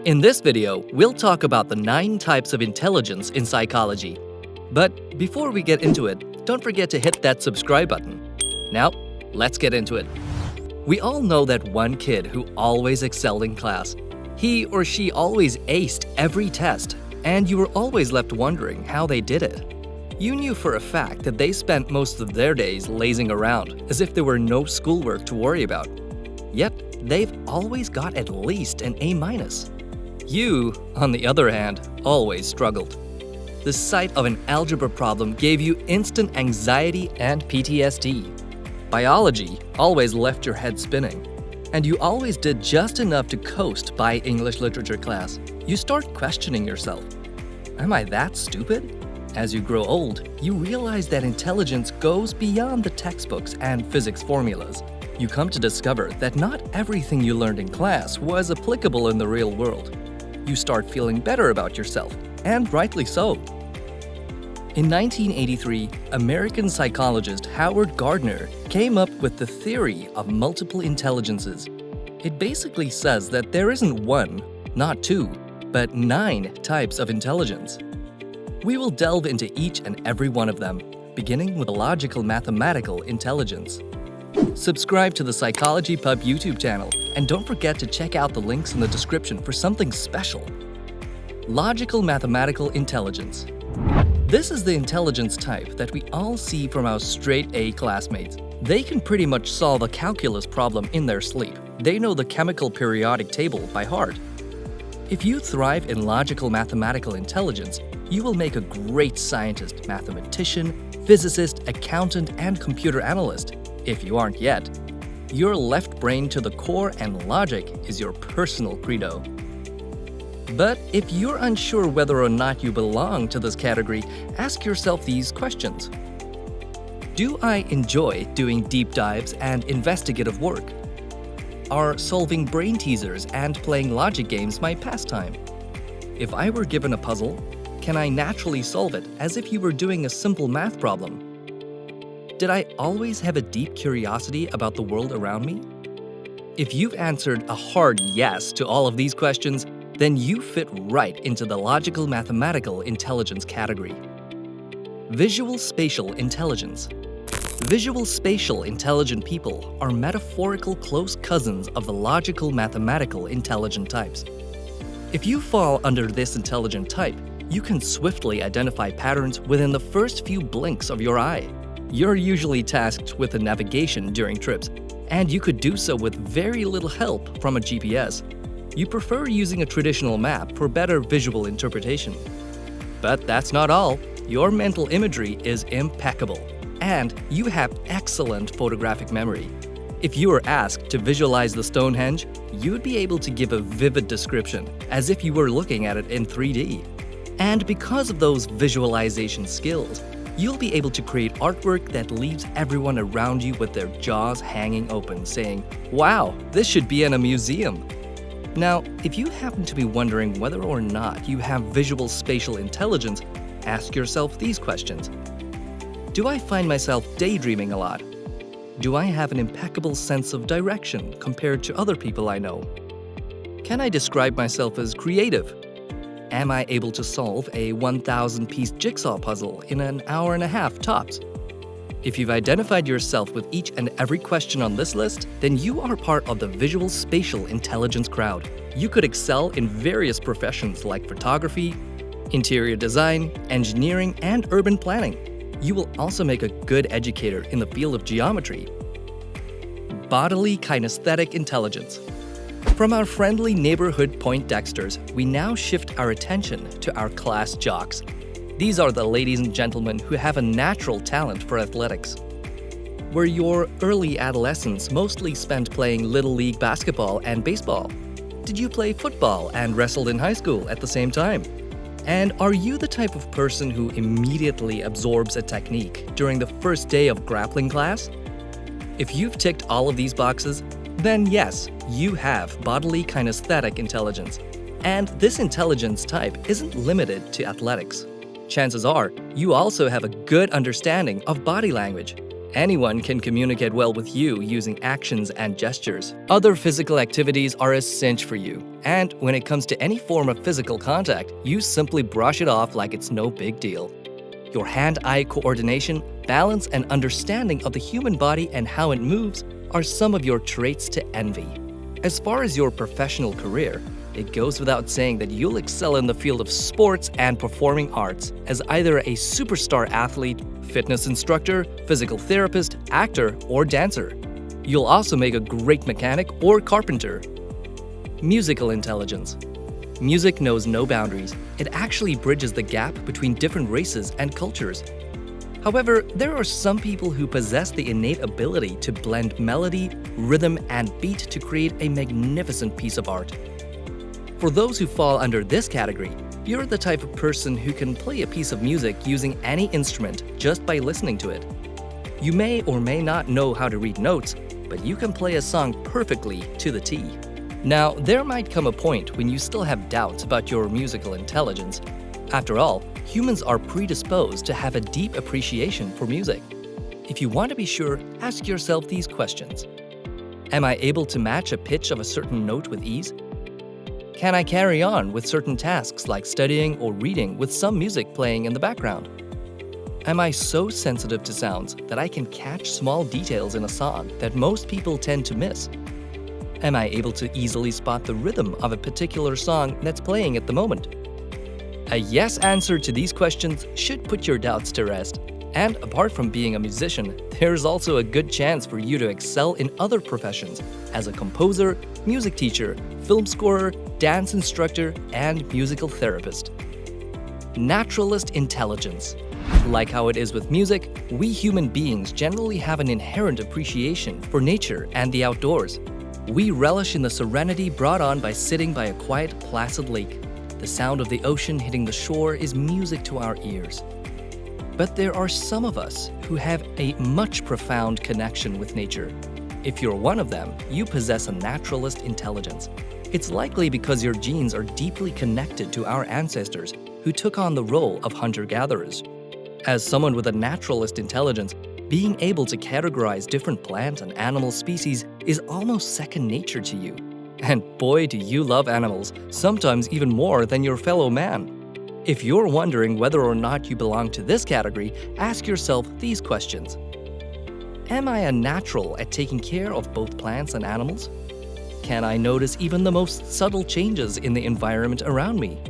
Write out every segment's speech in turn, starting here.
In this video, we'll talk about the 9 types of intelligence in psychology. But before we get into it, don't forget to hit that subscribe button. Now, let's get into it. We all know that one kid who always excelled in class. He or she always aced every test, and you were always left wondering how they did it. You knew for a fact that they spent most of their days lazing around, as if there were no schoolwork to worry about. Yet, they've always got at least an A-. You, on the other hand, always struggled. The sight of an algebra problem gave you instant anxiety and PTSD. Biology always left your head spinning, and you always did just enough to coast by English literature class. You start questioning yourself. Am I that stupid? As you grow old, you realize that intelligence goes beyond the textbooks and physics formulas. You come to discover that not everything you learned in class was applicable in the real world. You start feeling better about yourself, and rightly so. In 1983, American psychologist Howard Gardner came up with the theory of multiple intelligences. It basically says that there isn't one, not two, but 9 types of intelligence. We will delve into each and every one of them, beginning with logical mathematical intelligence. Subscribe to the Psychology Pub YouTube channel, and don't forget to check out the links in the description for something special. Logical mathematical intelligence. This is the intelligence type that we all see from our straight-A classmates. They can pretty much solve a calculus problem in their sleep. They know the chemical periodic table by heart. If you thrive in logical mathematical intelligence, you will make a great scientist, mathematician, physicist, accountant, and computer analyst. If you aren't yet, your left brain to the core and logic is your personal credo. But if you're unsure whether or not you belong to this category, ask yourself these questions. Do I enjoy doing deep dives and investigative work? Are solving brain teasers and playing logic games my pastime? If I were given a puzzle, can I naturally solve it as if you were doing a simple math problem? Did I always have a deep curiosity about the world around me? If you've answered a hard yes to all of these questions, then you fit right into the logical mathematical intelligence category. Visual Spatial Intelligence. Visual spatial intelligent people are metaphorical close cousins of the logical mathematical intelligent types. If you fall under this intelligent type, you can swiftly identify patterns within the first few blinks of your eye. You're usually tasked with the navigation during trips, and you could do so with very little help from a GPS. You prefer using a traditional map for better visual interpretation. But that's not all. Your mental imagery is impeccable, and you have excellent photographic memory. If you were asked to visualize the Stonehenge, you'd be able to give a vivid description, as if you were looking at it in 3D. And because of those visualization skills, you'll be able to create artwork that leaves everyone around you with their jaws hanging open, saying, "Wow, this should be in a museum." Now, if you happen to be wondering whether or not you have visual spatial intelligence, ask yourself these questions. Do I find myself daydreaming a lot? Do I have an impeccable sense of direction compared to other people I know? Can I describe myself as creative? Am I able to solve a 1,000-piece jigsaw puzzle in an hour and a half tops? If you've identified yourself with each and every question on this list, then you are part of the visual spatial intelligence crowd. You could excel in various professions like photography, interior design, engineering, and urban planning. You will also make a good educator in the field of geometry. Bodily Kinesthetic Intelligence. From our friendly neighborhood Poindexters, we now shift our attention to our class jocks. These are the ladies and gentlemen who have a natural talent for athletics. Were your early adolescence mostly spent playing Little League basketball and baseball? Did you play football and wrestled in high school at the same time? And are you the type of person who immediately absorbs a technique during the first day of grappling class? If you've ticked all of these boxes, then yes, you have bodily kinesthetic intelligence. And this intelligence type isn't limited to athletics. Chances are, you also have a good understanding of body language. Anyone can communicate well with you using actions and gestures. Other physical activities are a cinch for you. And when it comes to any form of physical contact, you simply brush it off like it's no big deal. Your hand-eye coordination, balance, and understanding of the human body and how it moves are some of your traits to envy. As far as your professional career, it goes without saying that you'll excel in the field of sports and performing arts as either a superstar athlete, fitness instructor, physical therapist, actor, or dancer. You'll also make a great mechanic or carpenter. Musical intelligence. Music knows no boundaries. It actually bridges the gap between different races and cultures. However, there are some people who possess the innate ability to blend melody, rhythm, and beat to create a magnificent piece of art. For those who fall under this category, you're the type of person who can play a piece of music using any instrument just by listening to it. You may or may not know how to read notes, but you can play a song perfectly to the T. Now, there might come a point when you still have doubts about your musical intelligence. After all, humans are predisposed to have a deep appreciation for music. If you want to be sure, ask yourself these questions. Am I able to match a pitch of a certain note with ease? Can I carry on with certain tasks like studying or reading with some music playing in the background? Am I so sensitive to sounds that I can catch small details in a song that most people tend to miss? Am I able to easily spot the rhythm of a particular song that's playing at the moment? A yes answer to these questions should put your doubts to rest. And apart from being a musician, there's also a good chance for you to excel in other professions as a composer, music teacher, film scorer, dance instructor, and musical therapist. Naturalist intelligence. Like how it is with music, we human beings generally have an inherent appreciation for nature and the outdoors. We relish in the serenity brought on by sitting by a quiet, placid lake. The sound of the ocean hitting the shore is music to our ears. But there are some of us who have a much profound connection with nature. If you're one of them, you possess a naturalist intelligence. It's likely because your genes are deeply connected to our ancestors who took on the role of hunter-gatherers. As someone with a naturalist intelligence, being able to categorize different plant and animal species is almost second nature to you. And boy, do you love animals, sometimes even more than your fellow man. If you're wondering whether or not you belong to this category, ask yourself these questions. Am I a natural at taking care of both plants and animals? Can I notice even the most subtle changes in the environment around me?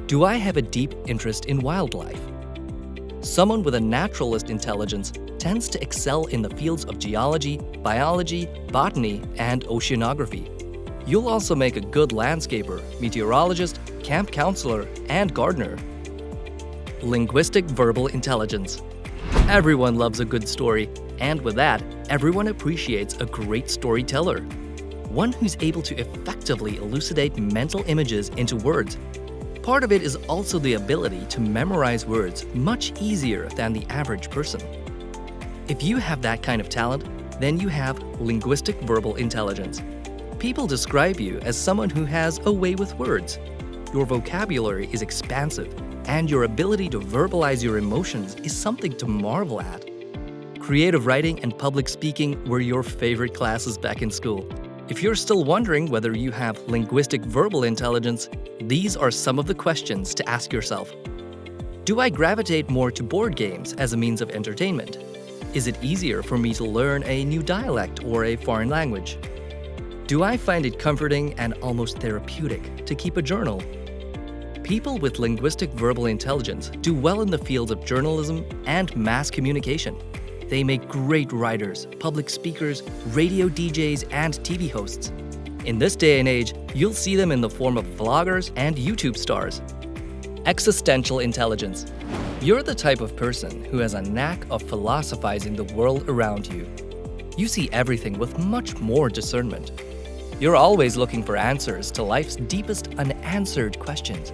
Do I have a deep interest in wildlife? Someone with a naturalist intelligence tends to excel in the fields of geology, biology, botany, and oceanography. You'll also make a good landscaper, meteorologist, camp counselor, and gardener. Linguistic verbal intelligence. Everyone loves a good story, and with that, everyone appreciates a great storyteller. One who's able to effectively elucidate mental images into words. Part of it is also the ability to memorize words much easier than the average person. If you have that kind of talent, then you have linguistic verbal intelligence. People describe you as someone who has a way with words. Your vocabulary is expansive, and your ability to verbalize your emotions is something to marvel at. Creative writing and public speaking were your favorite classes back in school. If you're still wondering whether you have linguistic verbal intelligence, these are some of the questions to ask yourself. Do I gravitate more to board games as a means of entertainment? Is it easier for me to learn a new dialect or a foreign language? Do I find it comforting and almost therapeutic to keep a journal? People with linguistic verbal intelligence do well in the fields of journalism and mass communication. They make great writers, public speakers, radio DJs, and TV hosts. In this day and age, you'll see them in the form of vloggers and YouTube stars. Existential intelligence. You're the type of person who has a knack of philosophizing the world around you. You see everything with much more discernment. You're always looking for answers to life's deepest unanswered questions.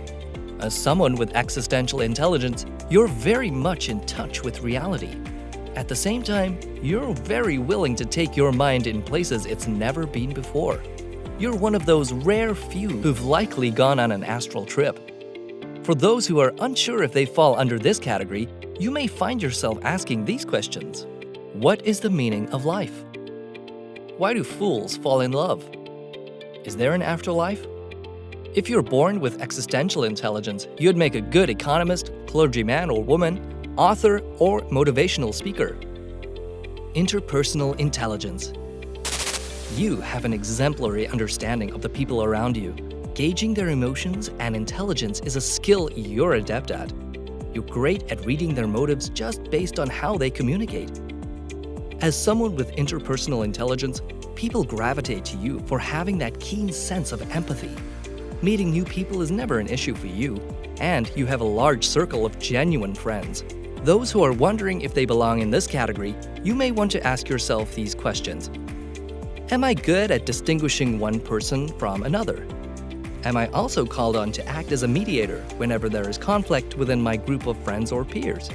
As someone with existential intelligence, you're very much in touch with reality. At the same time, you're very willing to take your mind in places it's never been before. You're one of those rare few who've likely gone on an astral trip. For those who are unsure if they fall under this category, you may find yourself asking these questions. What is the meaning of life? Why do fools fall in love? Is there an afterlife? If you're born with existential intelligence, you'd make a good economist, clergyman or woman, author, or motivational speaker. Interpersonal intelligence. You have an exemplary understanding of the people around you. Gauging their emotions and intelligence is a skill you're adept at. You're great at reading their motives just based on how they communicate. As someone with interpersonal intelligence, people gravitate to you for having that keen sense of empathy. Meeting new people is never an issue for you, and you have a large circle of genuine friends. Those who are wondering if they belong in this category, you may want to ask yourself these questions. Am I good at distinguishing one person from another? Am I also called on to act as a mediator whenever there is conflict within my group of friends or peers?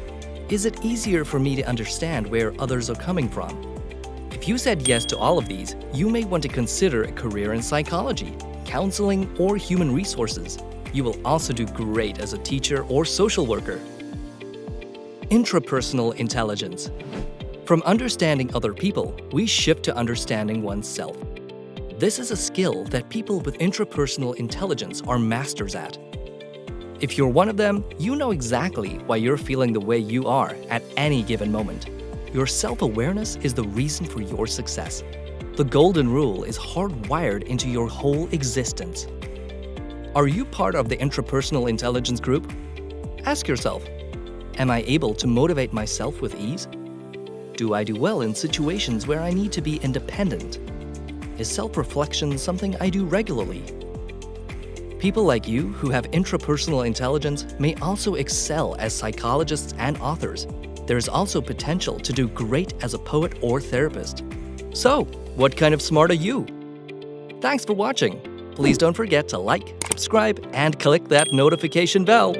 Is it easier for me to understand where others are coming from? If you said yes to all of these, you may want to consider a career in psychology, counseling, or human resources. You will also do great as a teacher or social worker. Intrapersonal intelligence. From understanding other people, we shift to understanding oneself. This is a skill that people with intrapersonal intelligence are masters at. If you're one of them, you know exactly why you're feeling the way you are at any given moment. Your self-awareness is the reason for your success. The golden rule is hardwired into your whole existence. Are you part of the intrapersonal intelligence group? Ask yourself, am I able to motivate myself with ease? Do I do well in situations where I need to be independent? Is self-reflection something I do regularly? People like you who have intrapersonal intelligence may also excel as psychologists and authors. There is also potential to do great as a poet or therapist. So, what kind of smart are you? Thanks for watching. Please don't forget to like, subscribe, and click that notification bell.